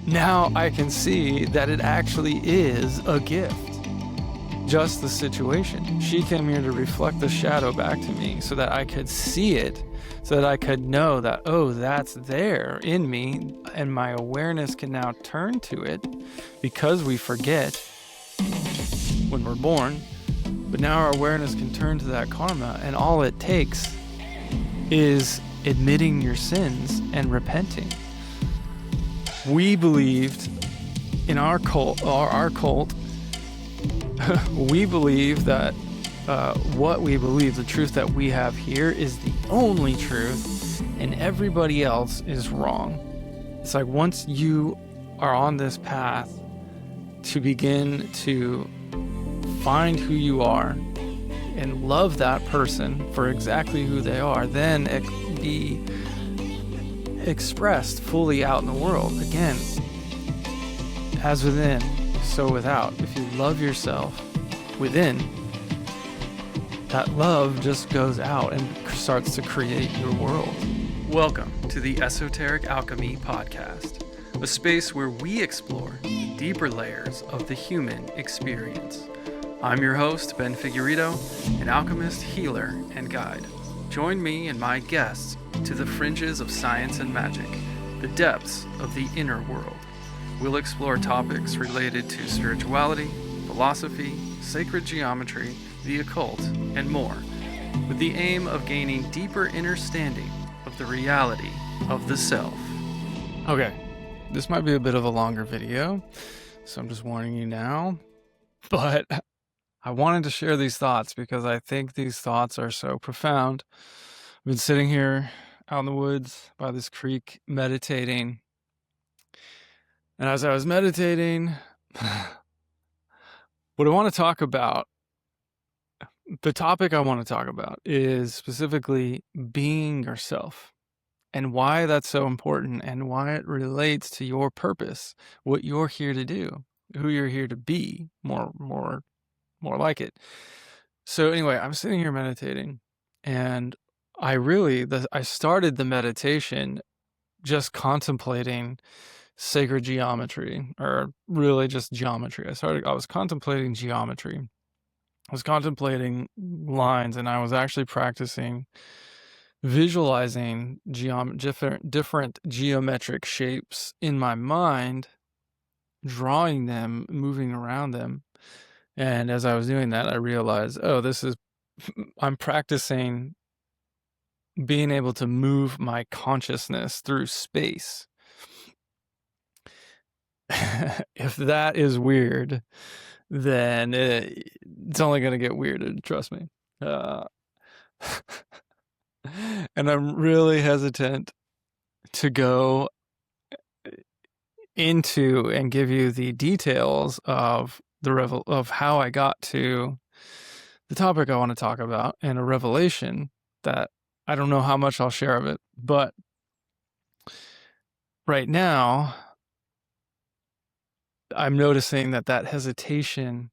now I can see that it actually is a gift. Just the situation. She came here to reflect the shadow back to me so that I could see it, so that I could know that, oh, that's there in me, and my awareness can now turn to it, because we forget when we're born. But now our awareness can turn to that karma, and all it takes is admitting your sins and repenting. We believed in our cult, we believe that what we believe, the truth that we have here, is the only truth, and everybody else is wrong. It's like once you are on this path to begin to find who you are and love that person for exactly who they are, then it can be expressed fully out in the world. Again, as within, so without. If you love yourself within, that love just goes out and starts to create your world. Welcome to the Esoteric Alchemy Podcast, a space where we explore the deeper layers of the human experience. I'm your host, Ben Figueredo, an alchemist, healer, and guide. Join me and my guests to the fringes of science and magic, the depths of the inner world. We'll explore topics related to spirituality, philosophy, sacred geometry, the occult, and more, with the aim of gaining deeper understanding of the reality of the self. Okay, this might be a bit of a longer video, so I'm just warning you now, but I wanted to share these thoughts because I think these thoughts are so profound. I've been sitting here out in the woods by this creek meditating. And as I was meditating, what I want to talk about, the topic I want to talk about is specifically being yourself and why that's so important and why it relates to your purpose, what you're here to do, who you're here to be, more like it. So anyway, I'm sitting here meditating, and I started the meditation just contemplating sacred geometry, or really just geometry. I was contemplating geometry. I was contemplating lines, and I was actually practicing visualizing different geometric shapes in my mind, drawing them, moving around them. And as I was doing that, I realized, I'm practicing being able to move my consciousness through space. If that is weird, then it's only going to get weirder, trust me. And I'm really hesitant to go into and give you the details of of how I got to the topic I want to talk about, and a revelation that I don't know how much I'll share of it, but right now I'm noticing that hesitation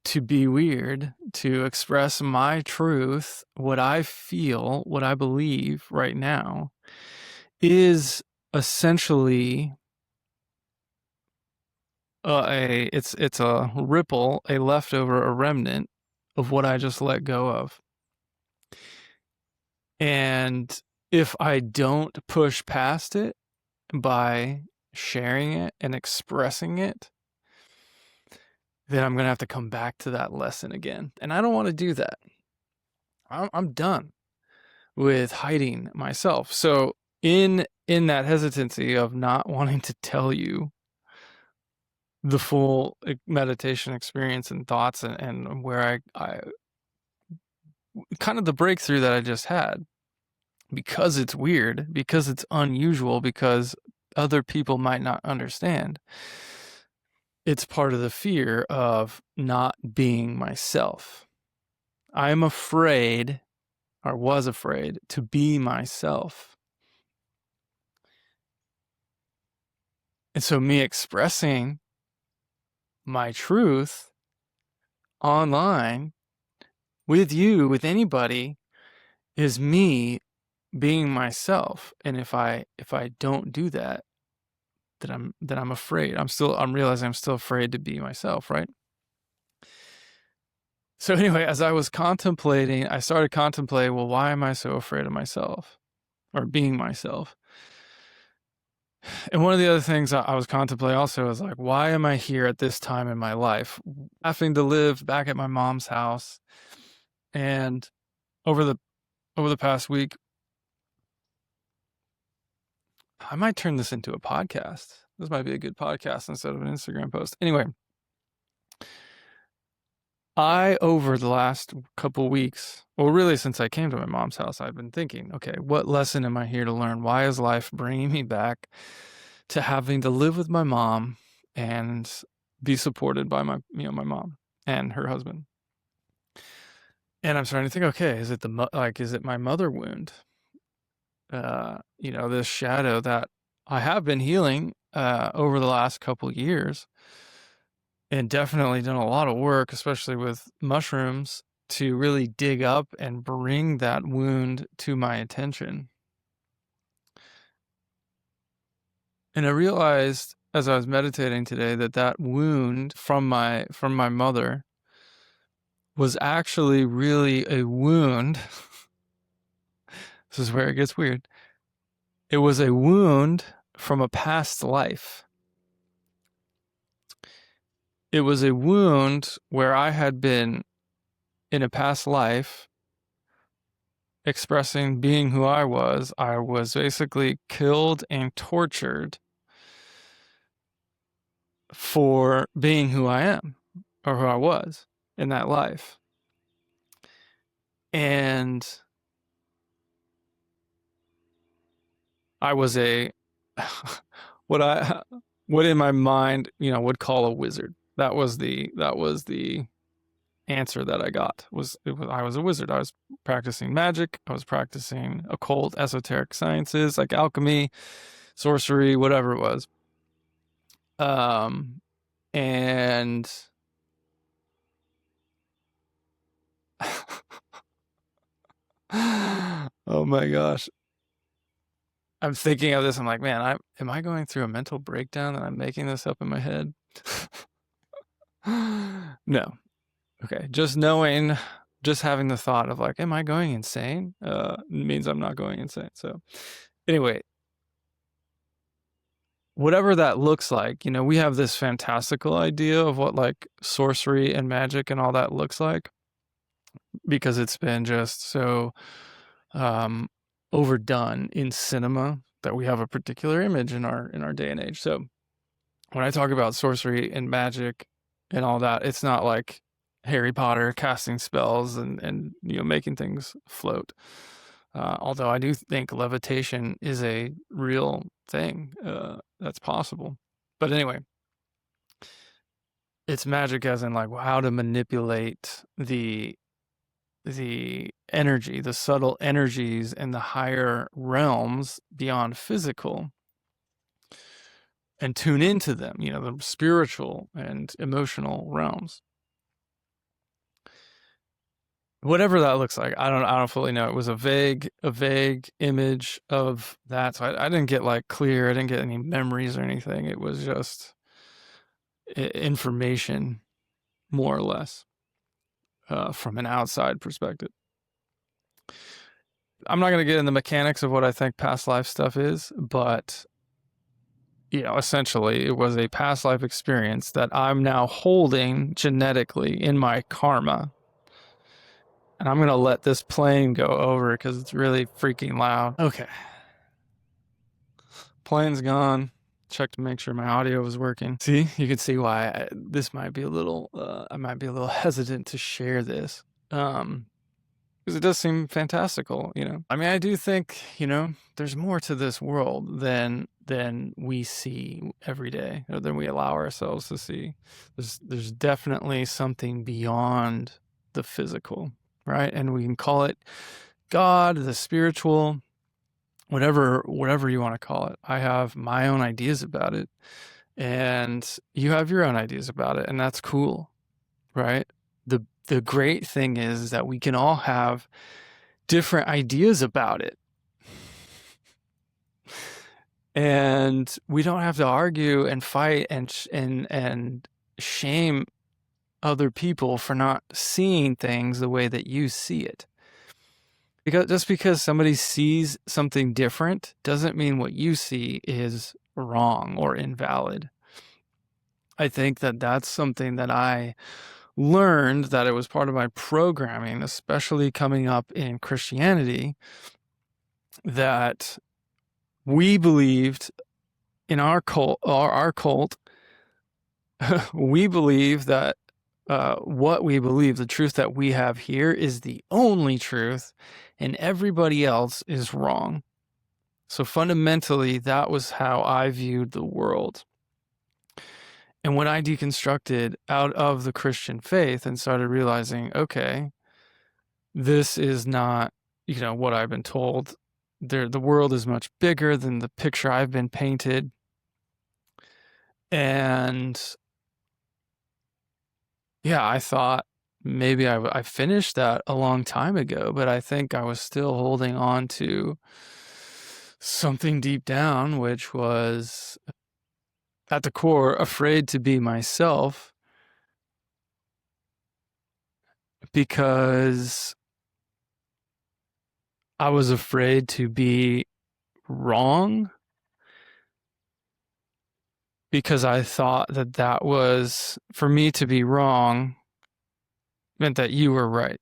to be weird, to express my truth, what I feel, what I believe right now, is essentially it's a ripple, a leftover, a remnant of what I just let go of. And if I don't push past it by sharing it and expressing it, then I'm going to have to come back to that lesson again. And I don't want to do that. I'm done with hiding myself. So in that hesitancy of not wanting to tell you the full meditation experience and thoughts, and where I kind of the breakthrough that I just had, because it's weird, because it's unusual, because other people might not understand. It's part of the fear of not being myself. I'm afraid, or was afraid, to be myself. And so me expressing my truth online with you, with anybody, is me being myself. And if I don't do that, I'm afraid. I'm realizing I'm still afraid to be myself, right? So anyway, as I was contemplating, I started contemplating, well, why am I so afraid of myself or being myself? And one of the other things I was contemplating also is like, why am I here at this time in my life, having to live back at my mom's house? And over the past week, I might turn this into a podcast. This might be a good podcast instead of an Instagram post. Anyway, over the last couple weeks, well, really since I came to my mom's house, I've been thinking, okay, what lesson am I here to learn? Why is life bringing me back to having to live with my mom and be supported by my mom and her husband? And I'm starting to think, okay, is it my mother wound? This shadow that I have been healing over the last couple years, and definitely done a lot of work, especially with mushrooms, to really dig up and bring that wound to my attention. And I realized as I was meditating today that wound from my mother was actually really a wound. This is where it gets weird. It was a wound from a past life. It was a wound where I had been in a past life expressing being who I was basically killed and tortured for being who I am or who I was in that life. And I was what in my mind, would call a wizard. That was the answer that I got. I was a wizard. I was practicing magic. I was practicing occult, esoteric sciences like alchemy, sorcery, whatever it was. And oh my gosh. I'm thinking of this. I'm like, man, am I going through a mental breakdown and I'm making this up in my head? No. Okay. Just having the thought of like, am I going insane? Means I'm not going insane. So anyway, whatever that looks like, we have this fantastical idea of what like sorcery and magic and all that looks like, because it's been just so overdone in cinema that we have a particular image in our day and age. So when I talk about sorcery and magic and all that, it's not like Harry Potter casting spells and making things float. Although I do think levitation is a real thing that's possible. But anyway, it's magic as in like how to manipulate the energy, the subtle energies and the higher realms beyond physical, and tune into them, the spiritual and emotional realms. Whatever that looks like, I don't fully know. It was a vague image of that. So I didn't get like clear. I didn't get any memories or anything. It was just information, more or less, from an outside perspective. I'm not going to get into the mechanics of what I think past life stuff is, but essentially it was a past life experience that I'm now holding genetically in my karma. And I'm going to let this plane go over because it's really freaking loud. Okay. Plane's gone. Check to make sure my audio was working. See, you can see why this might be a little, I might be a little hesitant to share this. Because it does seem fantastical, I mean, I do think, there's more to this world than we see every day, or than we allow ourselves to see. There's definitely something beyond the physical, right? And we can call it God, the spiritual, whatever you want to call it. I have my own ideas about it, and you have your own ideas about it, and that's cool, right? The great thing is that we can all have different ideas about it. And we don't have to argue and fight and shame other people for not seeing things the way that you see it. Because just because somebody sees something different doesn't mean what you see is wrong or invalid. I think that that's something that I learned, that it was part of my programming, especially coming up in Christianity, that we believed in our cult, we believe that what we believe, the truth that we have here, is the only truth, and everybody else is wrong. So fundamentally, that was how I viewed the world. And when I deconstructed out of the Christian faith and started realizing, okay, this is not, what I've been told. The world is much bigger than the picture I've been painted. And yeah, I thought maybe I finished that a long time ago, but I think I was still holding on to something deep down, which was at the core afraid to be myself, because I was afraid to be wrong, because I thought that that was, for me to be wrong meant that you were right,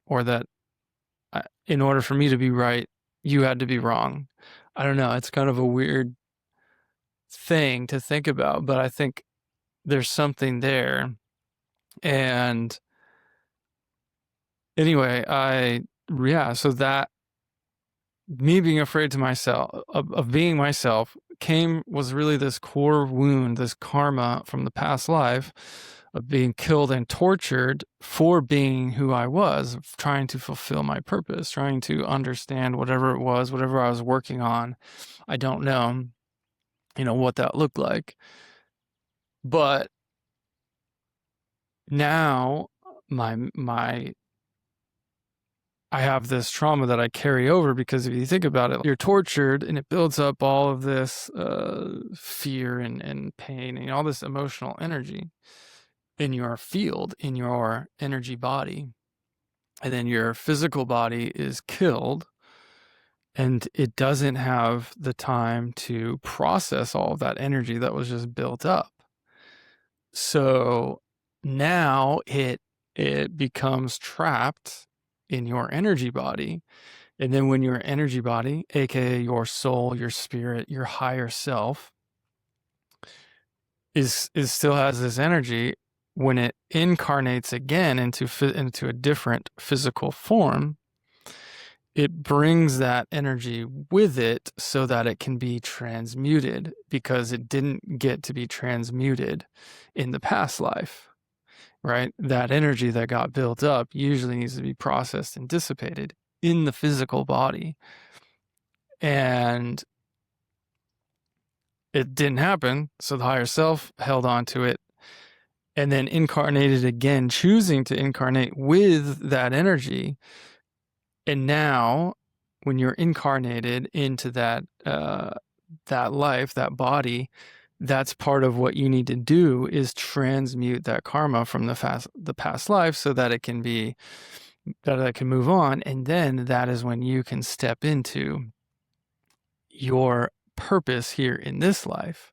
or that in order for me to be right, you had to be wrong. I don't know. It's kind of a weird thing to think about, but I think there's something there. And anyway, so that me being afraid to myself of being myself was really this core wound, this karma from the past life of being killed and tortured for being who I was, trying to fulfill my purpose, trying to understand whatever it was, whatever I was working on. I don't know, what that looked like. But now I have this trauma that I carry over, because if you think about it, you're tortured and it builds up all of this fear and pain and all this emotional energy in your field, in your energy body. And then your physical body is killed, and it doesn't have the time to process all of that energy that was just built up. So now it becomes trapped in your energy body. And then when your energy body, aka your soul, your spirit, your higher self, is still has this energy, when it incarnates again into a different physical form, it brings that energy with it so that it can be transmuted, because it didn't get to be transmuted in the past life, right? That energy that got built up usually needs to be processed and dissipated in the physical body. And it didn't happen, so the higher self held on to it and then incarnated again, choosing to incarnate with that energy. And now, when you're incarnated into that life, that body, that's part of what you need to do, is transmute that karma from the past life, so that it can move on. And then that is when you can step into your purpose here in this life.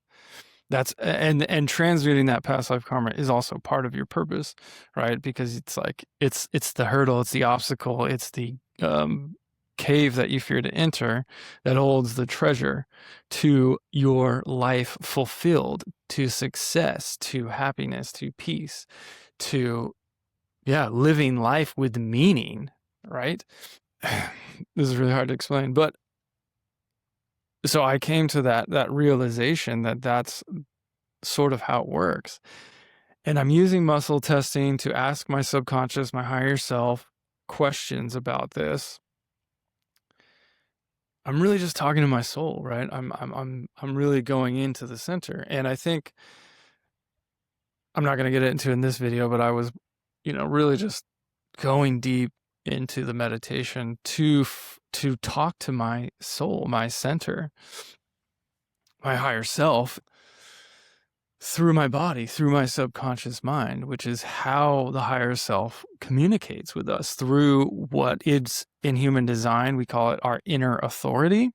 And transmuting that past life karma is also part of your purpose, right? Because it's like it's the hurdle, it's the obstacle, it's the cave that you fear to enter that holds the treasure to your life fulfilled, to success, to happiness, to peace, to living life with meaning, right? This is really hard to explain, but so I came to that realization that that's sort of how it works. And I'm using muscle testing to ask my subconscious, my higher self, questions about this. I'm really just talking to my soul, right? I'm really going into the center. And I think I'm not going to get into it in this video, but I was, really just going deep into the meditation to talk to my soul, my center. my higher self through my body, through my subconscious mind, which is how the higher self communicates with us through what is in human design. We call it our inner authority.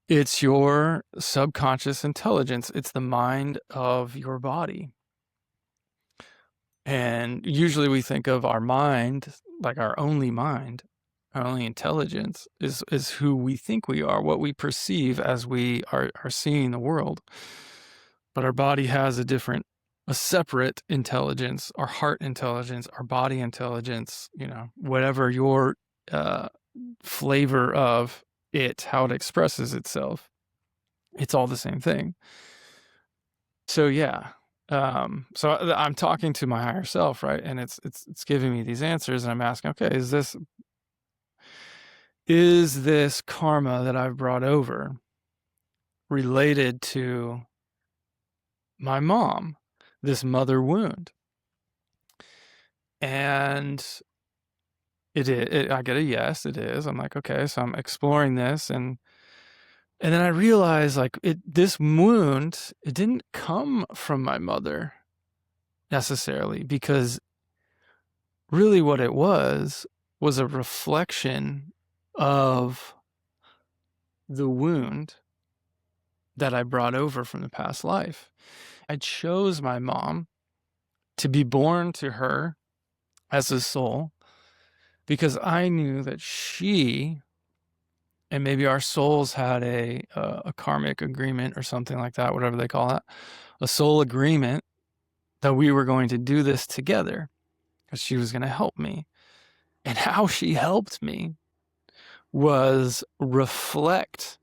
It's your subconscious intelligence. It's the mind of your body. And usually we think of our mind, like our only mind, our only intelligence is who we think we are, what we perceive as we are seeing the world. But our body has a separate intelligence, our heart intelligence, our body intelligence, whatever your flavor of it, how it expresses itself. It's all the same thing. So yeah. So I'm talking to my higher self, right? And it's giving me these answers, and I'm asking, okay, is this karma that I've brought over related to my mom, this mother wound? And I get a yes, it is. I'm like, okay, so I'm exploring this, and then I realize, like, this wound, it didn't come from my mother necessarily, because really what it was a reflection of the wound that I brought over from the past life. I chose my mom to be born to her as a soul because I knew that she, and maybe our souls had a karmic agreement or something like that, whatever they call it, a soul agreement that we were going to do this together because she was going to help me. And how she helped me was reflect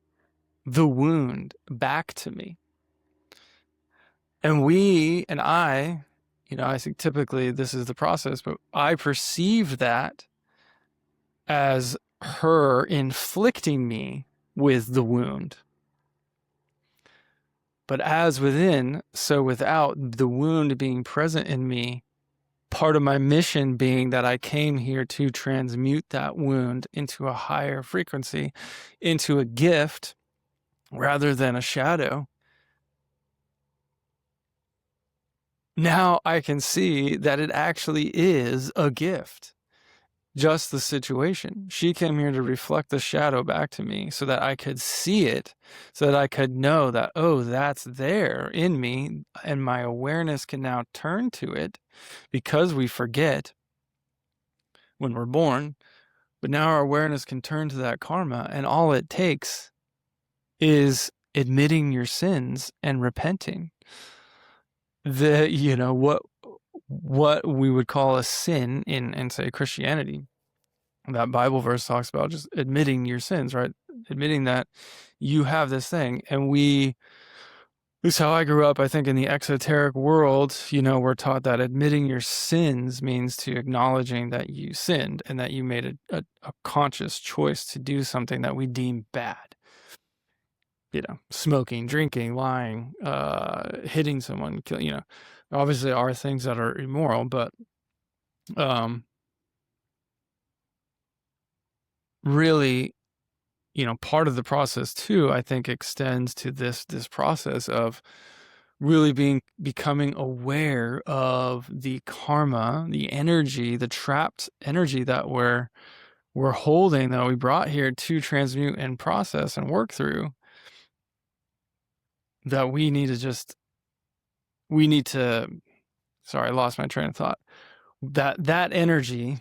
the wound back to me. And I think typically this is the process, but I perceived that as her inflicting me with the wound. But as within, so without, the wound being present in me, part of my mission being that I came here to transmute that wound into a higher frequency, into a gift rather than a shadow. Now I can see that it actually is a gift. Just the situation. She came here to reflect the shadow back to me so that I could see it, so that I could know that, oh, that's there in me, and my awareness can now turn to it, because we forget when we're born, but now our awareness can turn to that karma, and all it takes is admitting your sins and repenting. What we would call a sin in say Christianity, that Bible verse talks about just admitting your sins, right? Admitting that you have this thing. And at least how I grew up, I think in the exoteric world, we're taught that admitting your sins means to acknowledging that you sinned and that you made a conscious choice to do something that we deem bad. Smoking, drinking, lying, hitting someone, obviously are things that are immoral, but really, part of the process too, I think, extends to this process of really becoming aware of the karma, the energy, the trapped energy that we're holding, that we brought here to transmute and process and work through, that we need to, sorry, I lost my train of thought. That energy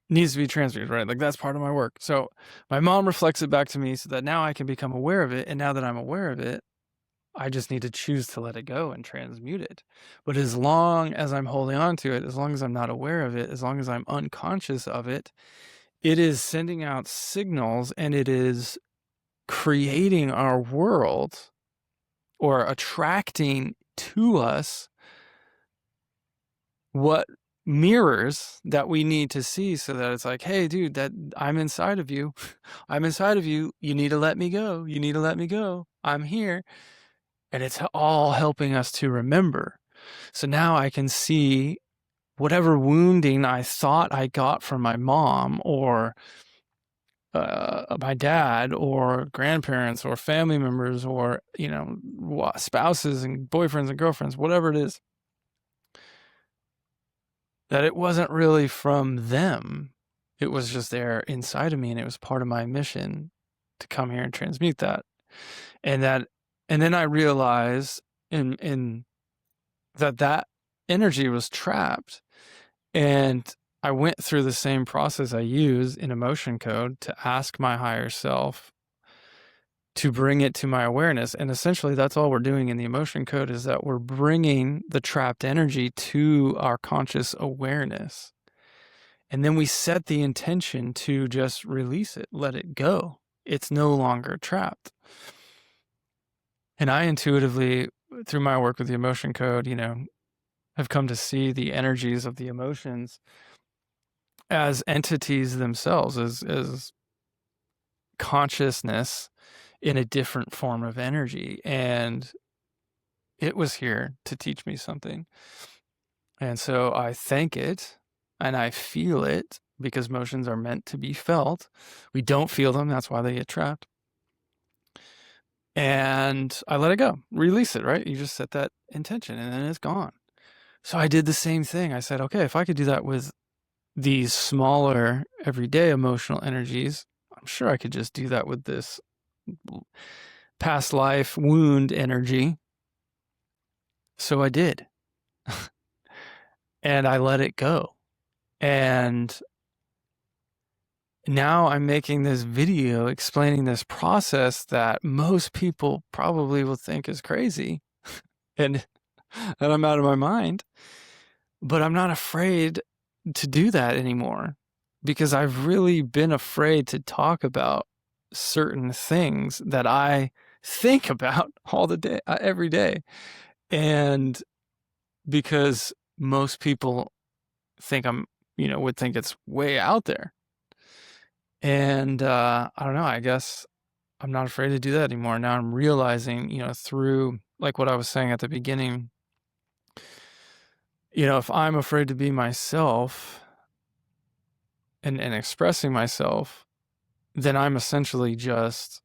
needs to be transmuted, right? Like, that's part of my work. So my mom reflects it back to me so that now I can become aware of it. And now that I'm aware of it, I just need to choose to let it go and transmute it. But as long as I'm holding on to it, as long as I'm not aware of it, as long as I'm unconscious of it, it is sending out signals, and it is creating our world, or attracting to us what mirrors that we need to see, so that it's like, hey, dude, that I'm inside of you. I'm inside of you. You need to let me go. You need to let me go. I'm here. And it's all helping us to remember. So now I can see whatever wounding I thought I got from my mom, or my dad or grandparents or family members or, spouses and boyfriends and girlfriends, whatever it is, that it wasn't really from them. It was just there inside of me, and it was part of my mission to come here and transmute that. And then I realized in that energy was trapped, and I went through the same process I use in emotion code to ask my higher self to bring it to my awareness. And essentially that's all we're doing in the emotion code, is that we're bringing the trapped energy to our conscious awareness. And then we set the intention to just release it, let it go. It's no longer trapped. And I intuitively, through my work with the emotion code, have come to see the energies of the emotions as entities themselves, as consciousness in a different form of energy. And it was here to teach me something. And so I thank it and I feel it, because emotions are meant to be felt. We don't feel them, that's why they get trapped. And I let it go, release it, right? You just set that intention and then it's gone. So I did the same thing. I said, okay, if I could do that with these smaller everyday emotional energies, I'm sure I could just do that with this past life wound energy. So I did. And I let it go. And now I'm making this video explaining this process that most people probably will think is crazy and that I'm out of my mind. But I'm not afraid to do that anymore, because I've really been afraid to talk about certain things that I think about all the day, every day. And because most people think would think it's way out there. And I don't know, I guess I'm not afraid to do that anymore. Now I'm realizing, through like what I was saying at the beginning, if I'm afraid to be myself and expressing myself, then I'm essentially just,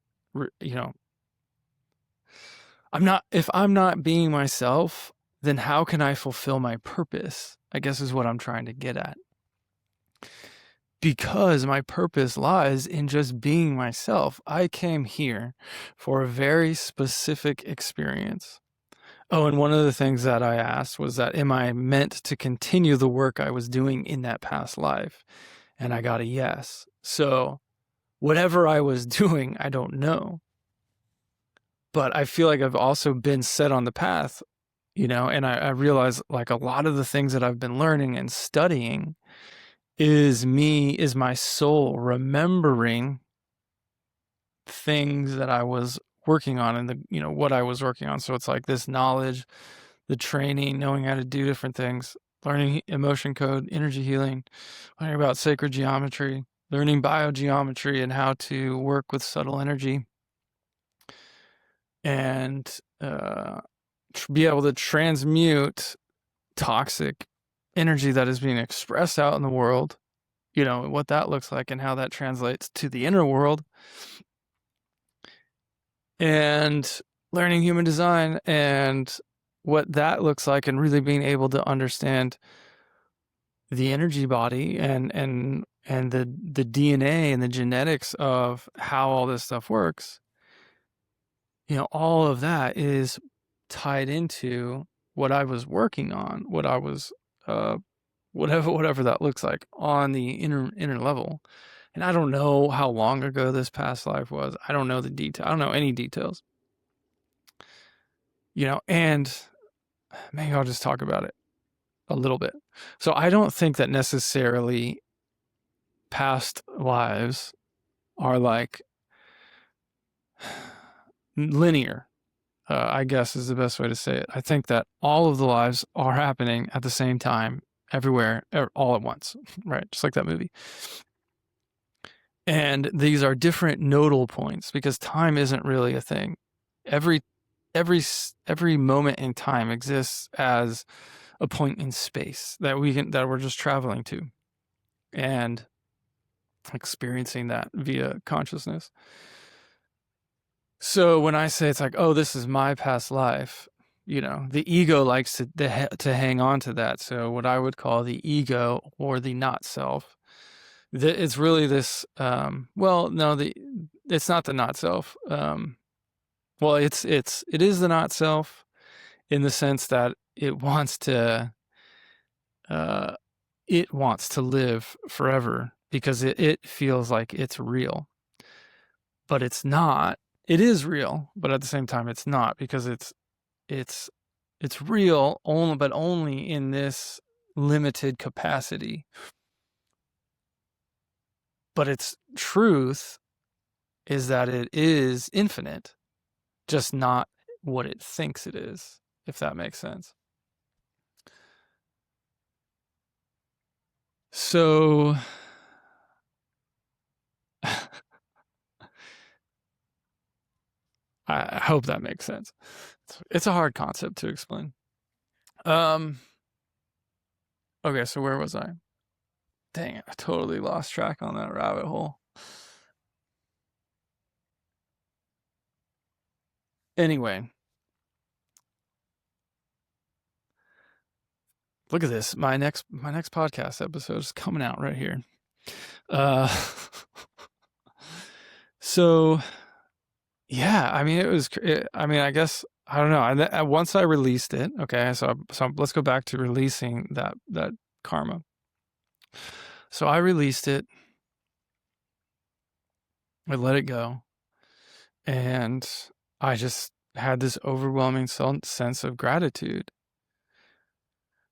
if I'm not being myself, then how can I fulfill my purpose? I guess is what I'm trying to get at. Because my purpose lies in just being myself. I came here for a very specific experience. Oh, and one of the things that I asked was that, am I meant to continue the work I was doing in that past life? And I got a yes. So whatever I was doing, I don't know. But I feel like I've also been set on the path, and I realize like a lot of the things that I've been learning and studying is my soul remembering things that I was working on and what I was working on. So it's like this knowledge, the training, knowing how to do different things, learning emotion code, energy healing, learning about sacred geometry, learning biogeometry and how to work with subtle energy, and be able to transmute toxic energy that is being expressed out in the world, what that looks like and how that translates to the inner world, and learning human design and what that looks like, and really being able to understand the energy body and the DNA and the genetics of how all this stuff works. All of that is tied into what I was working on, what I was whatever that looks like on the inner level. And I don't know how long ago this past life was. I don't know the detail. I don't know any details. And maybe I'll just talk about it a little bit. So I don't think that necessarily past lives are like linear, I guess is the best way to say it. I think that all of the lives are happening at the same time, everywhere, all at once, right? Just like that movie. And these are different nodal points, because time isn't really a thing. Every moment in time exists as a point in space that we're just traveling to. And experiencing that via consciousness. So when I say it's like, oh, this is my past life, the ego likes to hang on to that. So what I would call the ego or the not self, it's really this. Well, no, it's not the not self. Well, it is the not self in the sense that uh, it wants to live forever because it feels like it's real, but it's not. It is real, but at the same time, it's not, because it's real only, but only in this limited capacity. But its truth is that it is infinite, just not what it thinks it is, if that makes sense. So I hope that makes sense. It's a hard concept to explain. Okay, so where was I? Dang it, I totally lost track on that rabbit hole. Anyway, look at this. My next podcast episode is coming out right here. So yeah, I mean, I guess, I don't know. Once I released it, okay, so let's go back to releasing that karma. So I released it, I let it go, and I just had this overwhelming sense of gratitude.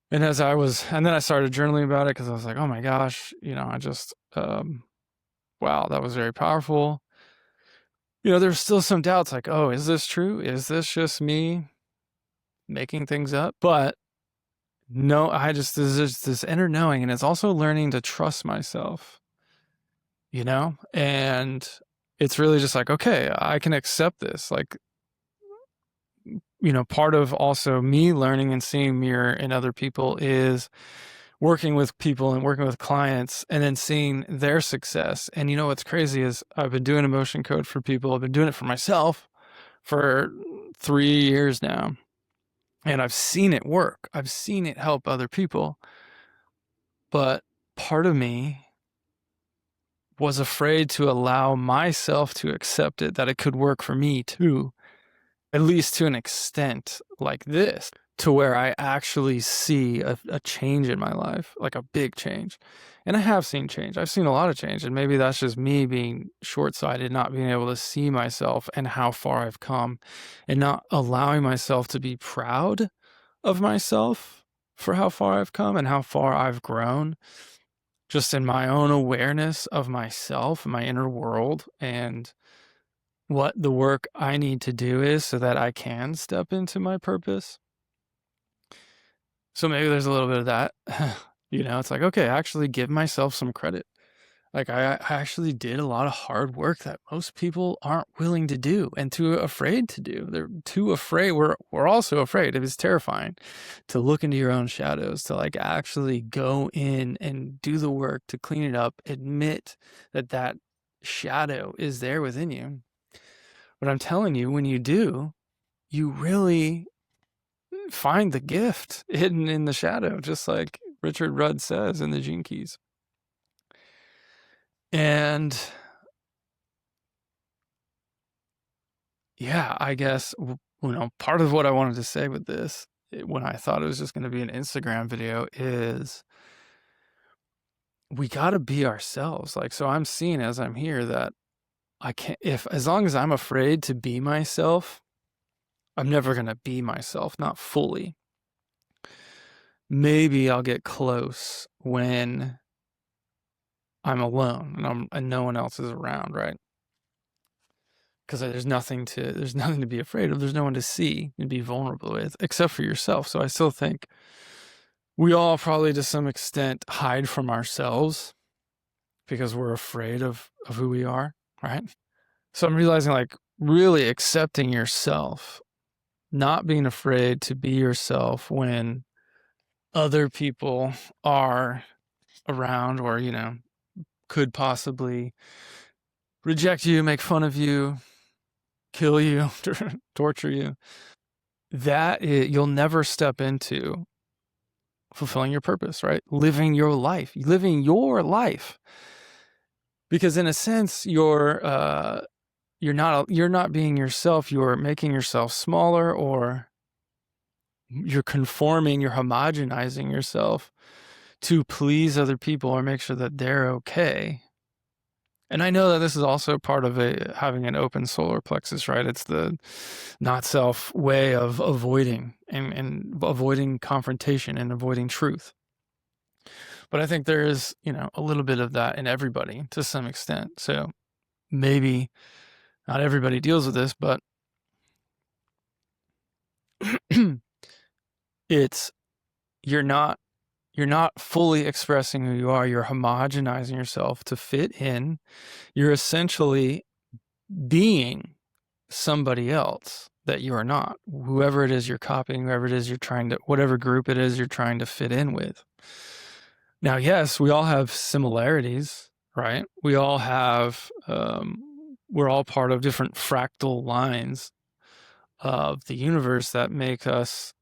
And then I started journaling about it, because I was like, oh my gosh, I just, wow, that was very powerful. There's still some doubts, like, oh, is this true? Is this just me making things up? But no, there's just this inner knowing, and it's also learning to trust myself, and it's really just like, okay, I can accept this. Like, part of also me learning and seeing mirror in other people is working with people and working with clients and then seeing their success. And what's crazy is I've been doing emotion code for people. I've been doing it for myself for 3 years now. And I've seen it work. I've seen it help other people. But part of me was afraid to allow myself to accept it, that it could work for me too, at least to an extent like this, to where I actually see a change in my life, like a big change. And I have seen change. I've seen a lot of change. And maybe that's just me being short-sighted, not being able to see myself and how far I've come, and not allowing myself to be proud of myself for how far I've come and how far I've grown, just in my own awareness of myself, my inner world, and what the work I need to do is so that I can step into my purpose. So maybe there's a little bit of that. It's like, okay, actually give myself some credit. Like, I actually did a lot of hard work that most people aren't willing to do and too afraid to do. They're too afraid. We're also afraid. It was terrifying to look into your own shadows, to like actually go in and do the work to clean it up, admit that shadow is there within you. But I'm telling you, when you do, you really find the gift hidden in the shadow, just like Richard Rudd says in the Gene Keys. And yeah, I guess, part of what I wanted to say with this, when I thought it was just going to be an Instagram video, is we got to be ourselves. Like, so I'm seeing as I'm here that I can't, as long as I'm afraid to be myself, I'm never going to be myself, not fully. Maybe I'll get close when I'm alone and no one else is around, right? Because there's nothing to be afraid of. There's no one to see and be vulnerable with, except for yourself. So I still think we all probably, to some extent, hide from ourselves because we're afraid of who we are, right? So I'm realizing, like, really accepting yourself, not being afraid to be yourself when other people are around, or, could possibly reject you, make fun of you, kill you, torture you, you'll never step into fulfilling your purpose, right? Living your life. Because in a sense, you're not being yourself. You're making yourself smaller, or you're homogenizing yourself to please other people or make sure that they're okay. And I know that this is also part of having an open solar plexus, right? It's the not self way of avoiding and avoiding confrontation and avoiding truth. But I think there is, a little bit of that in everybody to some extent. So maybe not everybody deals with this, but you're not fully expressing who you are. You're homogenizing yourself to fit in. You're essentially being somebody else that you are not, whoever it is you're copying, whatever group it is you're trying to fit in with. Now, yes, we all have similarities, right? We all have, we're all part of different fractal lines of the universe that make us,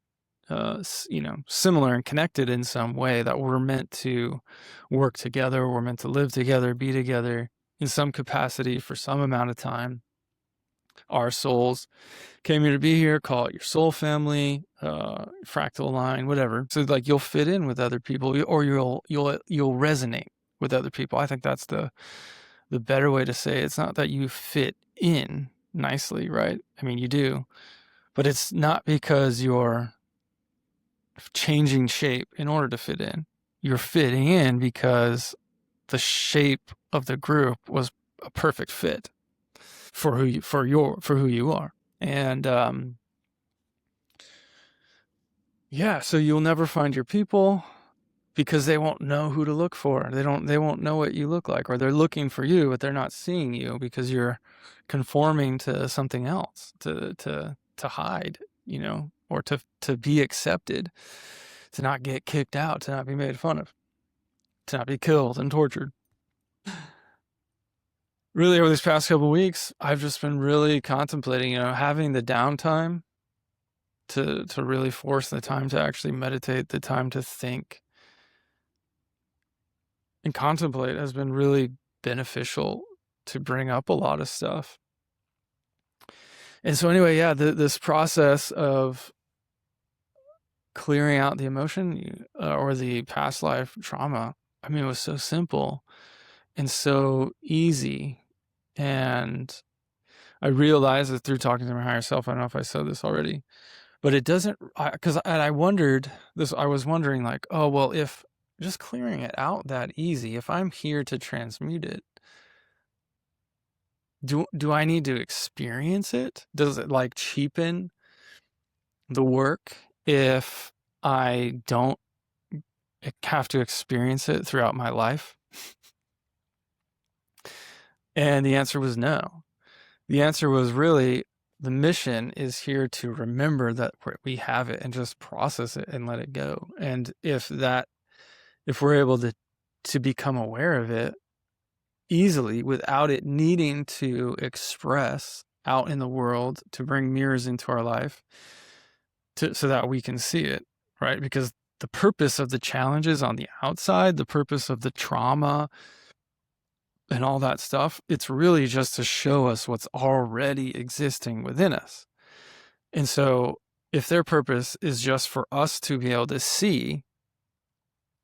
similar and connected in some way, that we're meant to work together. We're meant to live together, be together in some capacity for some amount of time. Our souls came here to be here. Call it your soul family, fractal line, whatever. So like you'll fit in with other people, or you'll resonate with other people. I think that's the better way to say it. It's not that you fit in nicely, right? I mean, you do, but it's not because you're changing shape in order to fit in. You're fitting in because the shape of the group was a perfect fit for who you are. And so you'll never find your people because they won't know who to look for. They won't know what you look like, or they're looking for you, but they're not seeing you because you're conforming to something else, to hide, or to be accepted, to not get kicked out, to not be made fun of, to not be killed and tortured. Really, over these past couple of weeks, I've just been really contemplating, having the downtime to really force the time to actually meditate, the time to think and contemplate has been really beneficial to bring up a lot of stuff. And so anyway, this process of clearing out the emotion or the past life trauma, I mean, it was so simple and so easy. And I realized that through talking to my higher self, I don't know if I said this already, but it doesn't, I was wondering like, oh, well, if just clearing it out that easy, if I'm here to transmute it, do I need to experience it? Does it like cheapen the work if I don't have to experience it throughout my life? And the answer was no. The answer was really, the mission is here to remember that we have it and just process it and let it go. And if we're able to become aware of it easily without it needing to express out in the world, to bring mirrors into our life so that we can see it, right? Because the purpose of the challenges on the outside, the purpose of the trauma and all that stuff, it's really just to show us what's already existing within us. And so if their purpose is just for us to be able to see,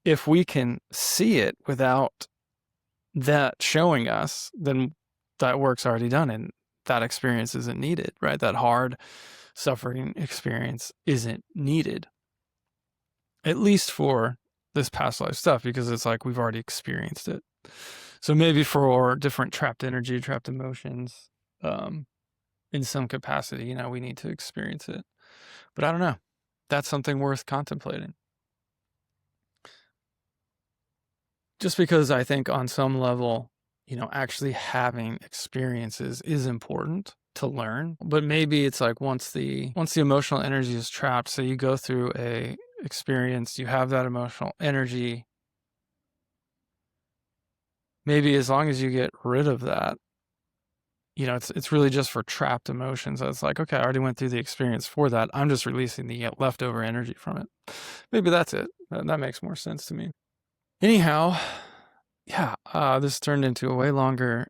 if we can see it without that showing us, then that work's already done and that experience isn't needed, right? That hard suffering experience isn't needed, at least for this past life stuff, because it's like we've already experienced it. So maybe for different trapped energy, trapped emotions, in some capacity, we need to experience it. But I don't know. That's something worth contemplating. Just because I think on some level, actually having experiences is important to learn. But maybe it's like once the emotional energy is trapped, so you go through a experience, you have that emotional energy, maybe as long as you get rid of that, it's really just for trapped emotions. It's like, okay, I already went through the experience for that. I'm just releasing the leftover energy from it. Maybe that's it. That makes more sense to me. Anyhow, yeah, this turned into a way longer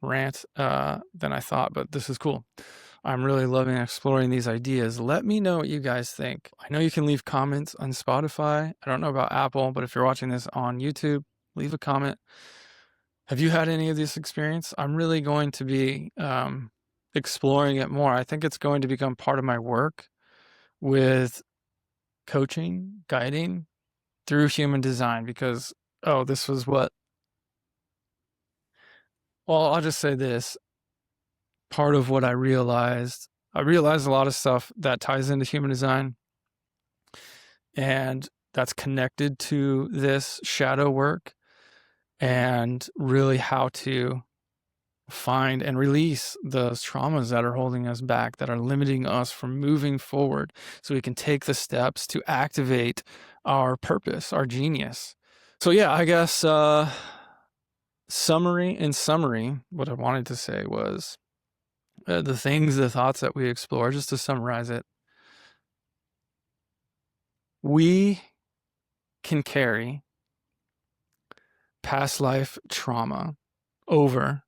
rant than I thought, but this is cool. I'm really loving exploring these ideas. Let me know what you guys think. I know you can leave comments on Spotify. I don't know about Apple, but if you're watching this on YouTube, leave a comment. Have you had any of this experience? I'm really going to be exploring it more. I think it's going to become part of my work with coaching, guiding through human design because, this was what, well, I'll just say this. Part of what I realized a lot of stuff that ties into human design and that's connected to this shadow work and really how to find and release those traumas that are holding us back, that are limiting us from moving forward so we can take the steps to activate our purpose, our genius. So yeah, I guess summary, what I wanted to say was the thoughts that we explore, just to summarize it, we can carry past life trauma over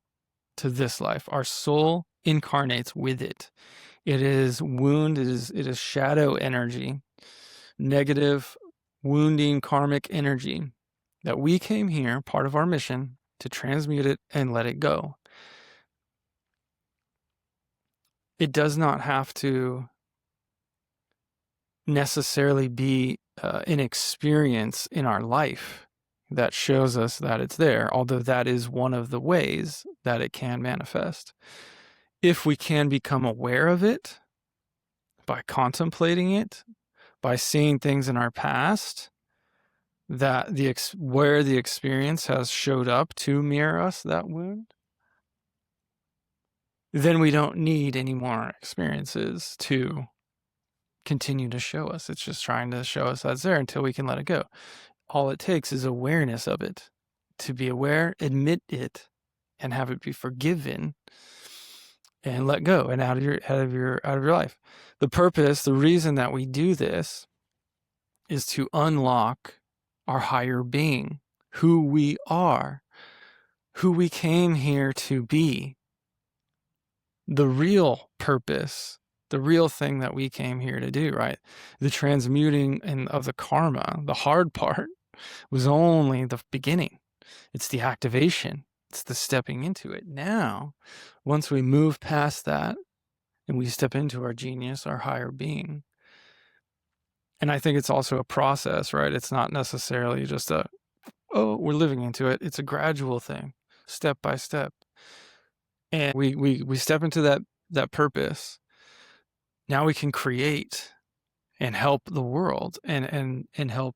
to this life. Our soul incarnates with it. It is wound, it is shadow energy, negative, wounding karmic energy that we came here, part of our mission, to transmute it and let it go. It does not have to necessarily be an experience in our life that shows us that it's there, although that is one of the ways that it can manifest. If we can become aware of it by contemplating it, by seeing things in our past that where the experience has showed up to mirror us that wound, then we don't need any more experiences to continue to show us. It's just trying to show us that's there until we can let it go. All it takes is awareness of it, to be aware, admit it, and have it be forgiven, and let go and out of your life. The purpose, the reason that we do this, is to unlock our higher being, who we are, who we came here to be. The real purpose, the real thing that we came here to do, right? The transmuting of the karma, the hard part, was only the beginning. It's the activation. It's the stepping into it. Now, once we move past that and we step into our genius, our higher being, and I think it's also a process, right? It's not necessarily just we're living into it. It's a gradual thing, step by step. And we step into that purpose. Now we can create and help the world and help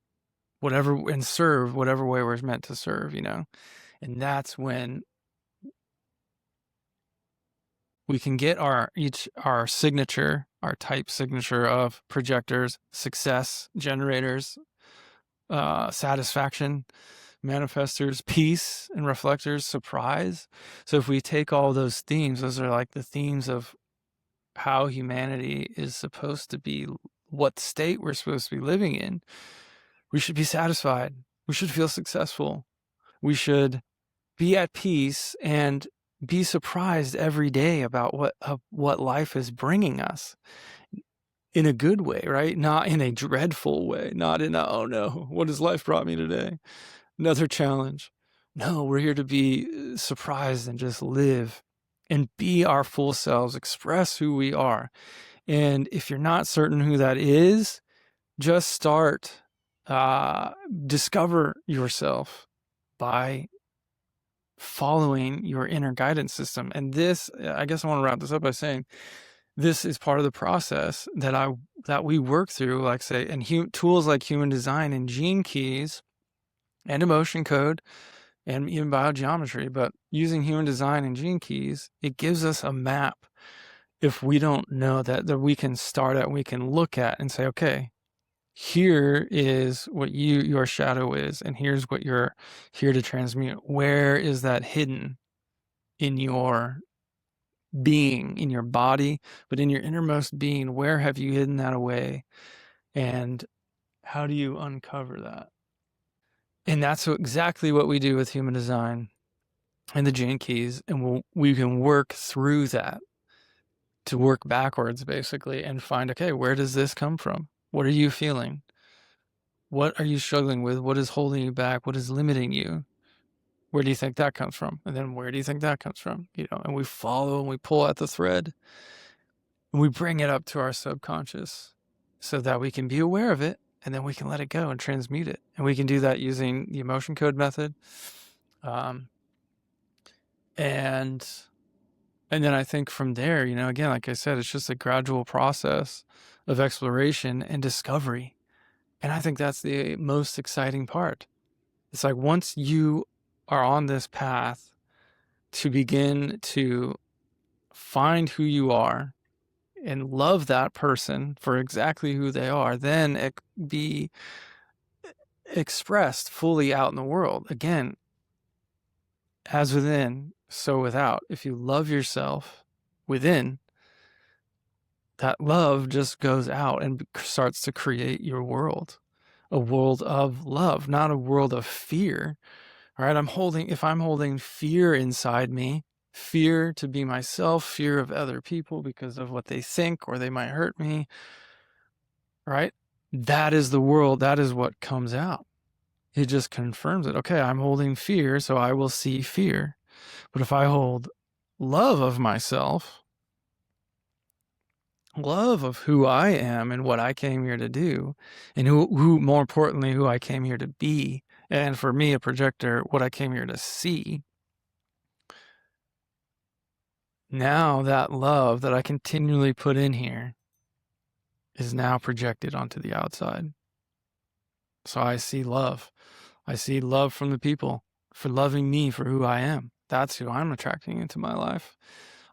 whatever and serve whatever way we're meant to serve, And that's when we can get our signature, our type signature of projectors, success generators, satisfaction manifestors, peace and reflectors, surprise. So if we take all those themes, those are like the themes of how humanity is supposed to be, what state we're supposed to be living in. We should be satisfied. We should feel successful. We should be at peace and be surprised every day about what life is bringing us in a good way, right? Not in a dreadful way, not in a, oh no, what has life brought me today? Another challenge. No, we're here to be surprised and just live and be our full selves, express who we are. And if you're not certain who that is, just start, discover yourself by following your inner guidance system. And this, I guess I want to wrap this up by saying, this is part of the process that we work through, like say, and tools like human design and gene keys and emotion code and even biogeometry. But using human design and gene keys, it gives us a map. If we don't know that we can start at, we can look at and say, okay, here is what your shadow is, and here's what you're here to transmute. Where is that hidden in your being, in your body, but in your innermost being? Where have you hidden that away? And how do you uncover that? And that's exactly what we do with human design and the gene keys. And we can work through that to work backwards, basically, and find, okay, where does this come from? What are you feeling? What are you struggling with? What is holding you back? What is limiting you? Where do you think that comes from? And then where do you think that comes from? And we follow and we pull at the thread and we bring it up to our subconscious so that we can be aware of it, and then we can let it go and transmute it. And we can do that using the emotion code method. And then I think from there, again, like I said, it's just a gradual process of exploration and discovery. And I think that's the most exciting part. It's like once you are on this path to begin to find who you are and love that person for exactly who they are, then it be expressed fully out in the world. Again, as within, so without. If you love yourself within, that love just goes out and starts to create your world. A world of love, not a world of fear. All right, if I'm holding fear inside me, fear to be myself, fear of other people because of what they think or they might hurt me, right? That is the world. That is what comes out. It just confirms it. Okay, I'm holding fear, so I will see fear. But if I hold love of myself, love of who I am and what I came here to do, and who more importantly, who I came here to be, and for me, a projector, what I came here to see, now that love that I continually put in here is now projected onto the outside. So I see love. I see love from the people for loving me for who I am. That's who I'm attracting into my life.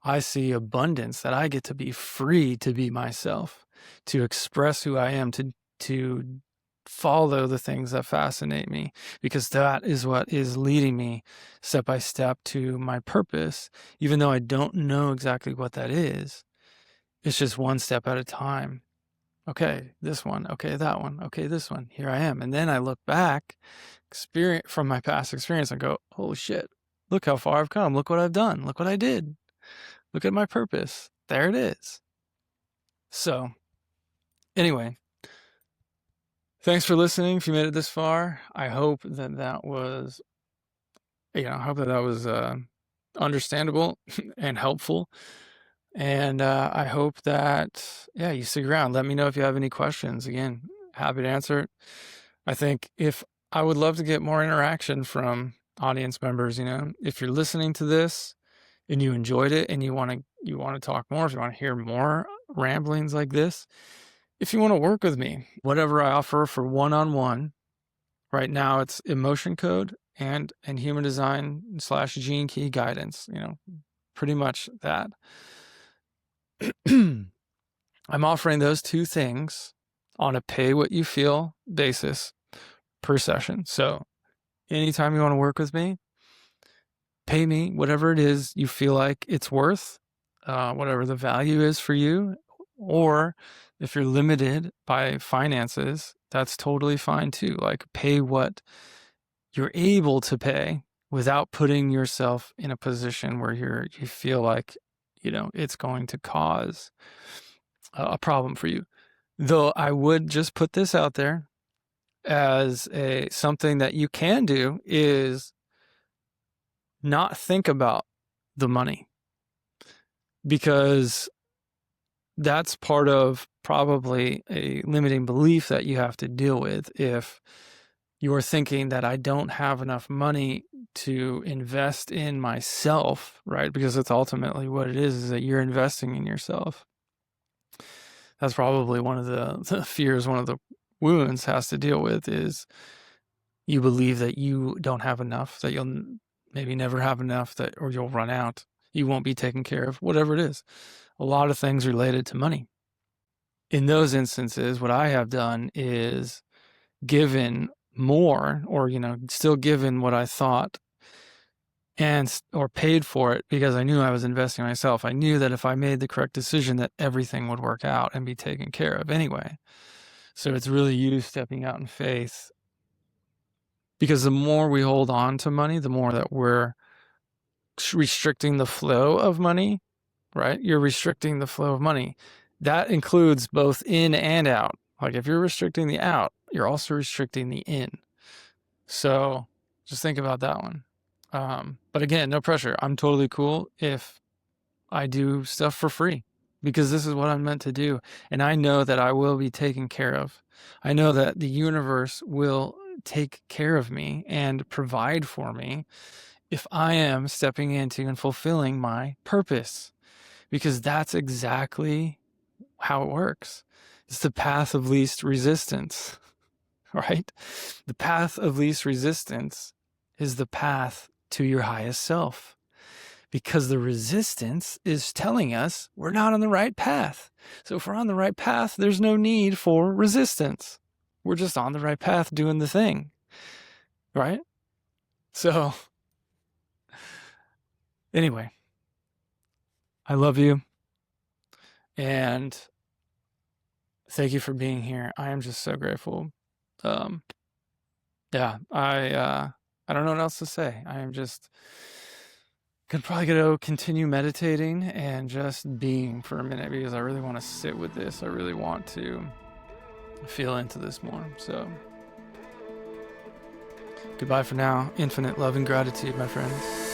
I see abundance, that I get to be free to be myself, to express who I am, to follow the things that fascinate me, because that is what is leading me step by step to my purpose, even though I don't know exactly what that is. It's just one step at a time. Okay, this one. Okay, that one. Okay, this one. Here I am. And then I look back from my past experience and go, holy shit, look how far I've come. Look what I've done. Look what I did. Look at my purpose. There it is. So anyway, thanks for listening. If you made it this far, I hope that was, understandable and helpful. And I hope that, you stick around. Let me know if you have any questions. Again, happy to answer it. I would love to get more interaction from audience members. If you're listening to this and you enjoyed it and you want to talk more, if you want to hear more ramblings like this, if you want to work with me, whatever I offer for one-on-one, right now it's emotion code and human design / gene key guidance, pretty much that. I'm offering those two things on a pay what you feel basis per session. So anytime you want to work with me, pay me whatever it is you feel like it's worth, whatever the value is for you. Or if you're limited by finances, that's totally fine too. Like, pay what you're able to pay without putting yourself in a position where you feel like, it's going to cause a problem for you. Though I would just put this out there as something that you can do is not think about the money, because that's part of probably a limiting belief that you have to deal with. If you're thinking that I don't have enough money to invest in myself, right? Because that's ultimately what it is that you're investing in yourself. That's probably one of the fears, one of the wounds has to deal with, is you believe that you don't have enough, that you'll maybe never have enough, or you'll run out, you won't be taken care of, whatever it is. A lot of things related to money. in those instances, what I have done is given more, or, still given what I thought, or paid for it, because I knew I was investing in myself. I knew that if I made the correct decision, that everything would work out and be taken care of anyway. So it's really you stepping out in faith, because the more we hold on to money, the more that we're restricting the flow of money, right? You're restricting the flow of money. That includes both in and out. Like if you're restricting the out, you're also restricting the in. So just think about that one. But again, no pressure. I'm totally cool if I do stuff for free, because this is what I'm meant to do. And I know that I will be taken care of. I know that the universe will take care of me and provide for me if I am stepping into and fulfilling my purpose, because that's exactly how it works. It's the path of least resistance, right? The path of least resistance is the path to your highest self, because the resistance is telling us we're not on the right path. So if we're on the right path, there's no need for resistance. We're just on the right path doing the thing, right? So anyway, I love you, and thank you for being here. I am just so grateful. Yeah, I don't know what else to say. I am just probably gonna continue meditating and just being for a minute, because I really want to sit with this. I really want to feel into this more. So goodbye for now. Infinite love and gratitude, my friends.